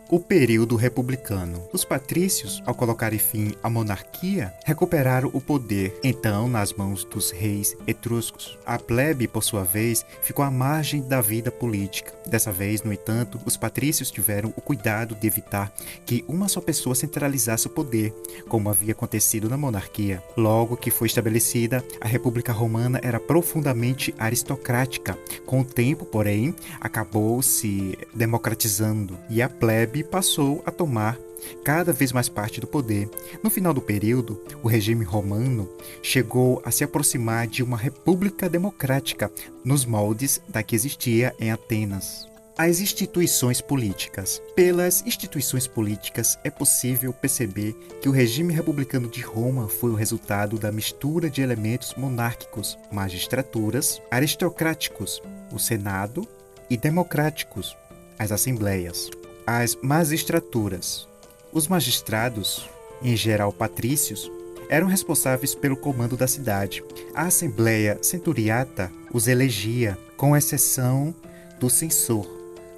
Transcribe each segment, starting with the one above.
O período republicano. Os patrícios, ao colocarem fim à monarquia, recuperaram o poder, então nas mãos dos reis etruscos. A plebe, por sua vez, ficou à margem da vida política. Dessa vez, no entanto, os patrícios tiveram o cuidado de evitar que uma só pessoa centralizasse o poder, como havia acontecido na monarquia. Logo que foi estabelecida, a República Romana era profundamente aristocrática. Com o tempo, porém, acabou se democratizando e a plebe passou a tomar cada vez mais parte do poder. No final do período, o regime romano chegou a se aproximar de uma república democrática nos moldes da que existia em Atenas. As instituições políticas. Pelas instituições políticas é possível perceber que o regime republicano de Roma foi o resultado da mistura de elementos monárquicos, magistraturas, aristocráticos, o Senado, e democráticos, as assembleias. As magistraturas. Os magistrados, em geral patrícios, eram responsáveis pelo comando da cidade. A Assembleia Centuriata os elegia, com exceção do censor,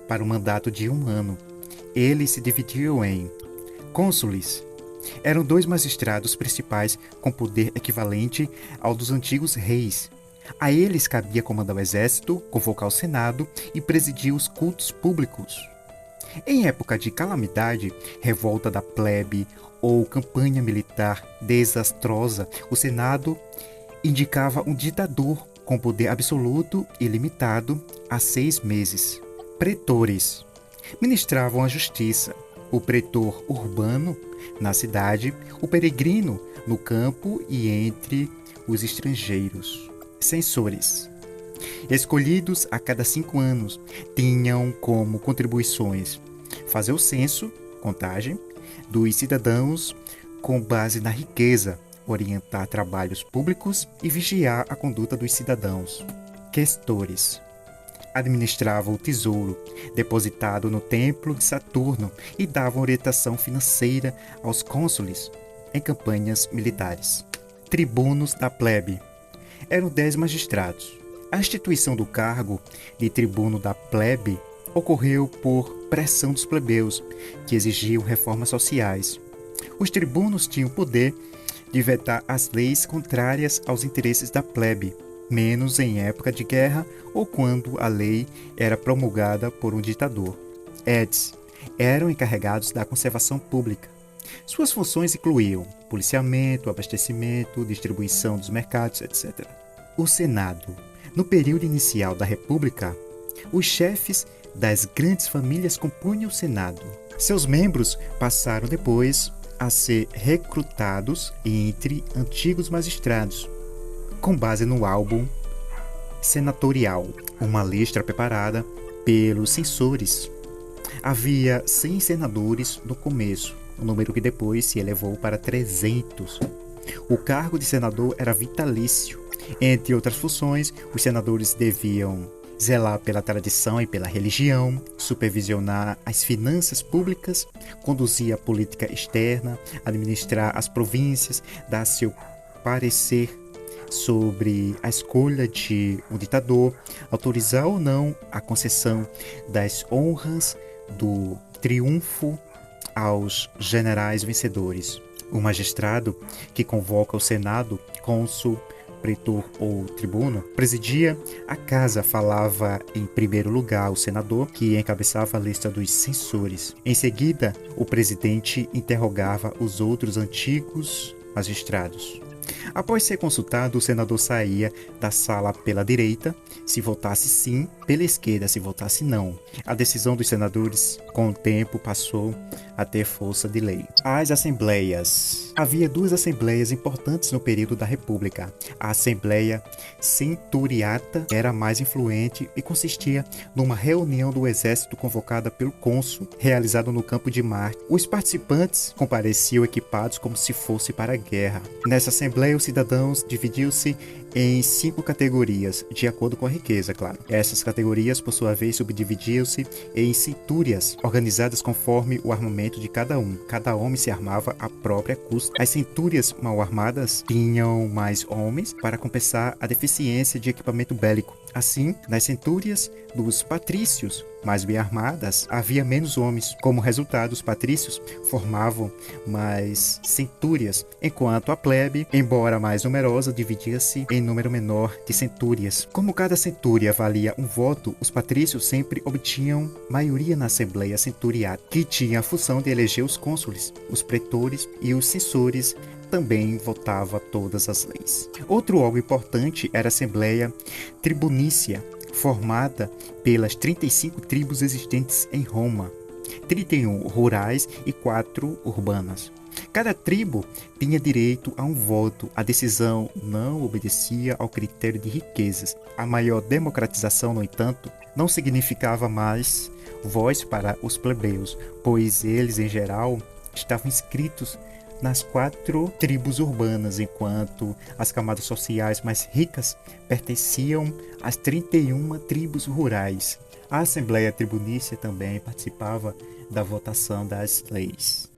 para um mandato de 1 ano. Eles se dividiam em cônsules. Eram 2 magistrados principais com poder equivalente ao dos antigos reis. A eles cabia comandar o exército, convocar o Senado e presidir os cultos públicos. Em época de calamidade, revolta da plebe ou campanha militar desastrosa, o Senado indicava um ditador com poder absoluto e limitado a 6 meses. Pretores ministravam a justiça, o pretor urbano na cidade, o peregrino no campo e entre os estrangeiros. Censores, escolhidos a cada 5 anos, tinham como contribuições fazer o censo, contagem, dos cidadãos com base na riqueza, orientar trabalhos públicos e vigiar a conduta dos cidadãos. Questores administravam o tesouro depositado no templo de Saturno e davam orientação financeira aos cônsules em campanhas militares. Tribunos da plebe eram 10 magistrados. A instituição do cargo de tribuno da plebe ocorreu por pressão dos plebeus, que exigiam reformas sociais. Os tribunos tinham o poder de vetar as leis contrárias aos interesses da plebe, menos em época de guerra ou quando a lei era promulgada por um ditador. Edes eram encarregados da conservação pública. Suas funções incluíam policiamento, abastecimento, distribuição dos mercados, etc. O Senado. No período inicial da República, os chefes das grandes famílias compunham o Senado. Seus membros passaram depois a ser recrutados entre antigos magistrados, com base no álbum senatorial, uma lista preparada pelos censores. Havia 100 senadores no começo, um número que depois se elevou para 300. O cargo de senador era vitalício. Entre outras funções, os senadores deviam zelar pela tradição e pela religião, supervisionar as finanças públicas, conduzir a política externa, administrar as províncias, dar seu parecer sobre a escolha de um ditador, autorizar ou não a concessão das honras do triunfo aos generais vencedores. O magistrado que convoca o Senado, cônsul, pretor ou tribuno, presidia a casa, falava em primeiro lugar o senador, que encabeçava a lista dos censores. Em seguida, o presidente interrogava os outros antigos magistrados. Após ser consultado, o senador saía da sala pela direita, se votasse sim, pela esquerda, se votasse não. A decisão dos senadores, com o tempo, passou a ter força de lei. As assembleias. Havia 2 assembleias importantes no período da República. A Assembleia Centuriata era a mais influente e consistia numa reunião do exército convocada pelo cônsul, realizada no campo de Marte. Os participantes compareciam equipados como se fosse para a guerra. Nessa assembleia, os cidadãos dividiam-se em 5 categorias, de acordo com a riqueza, claro. Essas categorias, por sua vez, subdividiam-se em centúrias, organizadas conforme o armamento de cada um. Cada homem se armava à própria custa. As centúrias mal armadas tinham mais homens para compensar a deficiência de equipamento bélico. Assim, nas centúrias dos patrícios, mais bem armadas, havia menos homens. Como resultado, os patrícios formavam mais centúrias, enquanto a plebe, embora mais numerosa, dividia-se em número menor de centúrias. Como cada centúria valia um voto, os patrícios sempre obtinham maioria na Assembleia Centuriática, que tinha a função de eleger os cônsules, os pretores e os censores. Também votava todas as leis. Outro órgão importante era a Assembleia Tribunícia, formada pelas 35 tribos existentes em Roma, 31 rurais e 4 urbanas. Cada tribo tinha direito a um voto. A decisão não obedecia ao critério de riquezas. A maior democratização, no entanto, não significava mais voz para os plebeus, pois eles, em geral, estavam inscritos nas 4 tribos urbanas, enquanto as camadas sociais mais ricas pertenciam às 31 tribos rurais. A Assembleia Tribunícia também participava da votação das leis.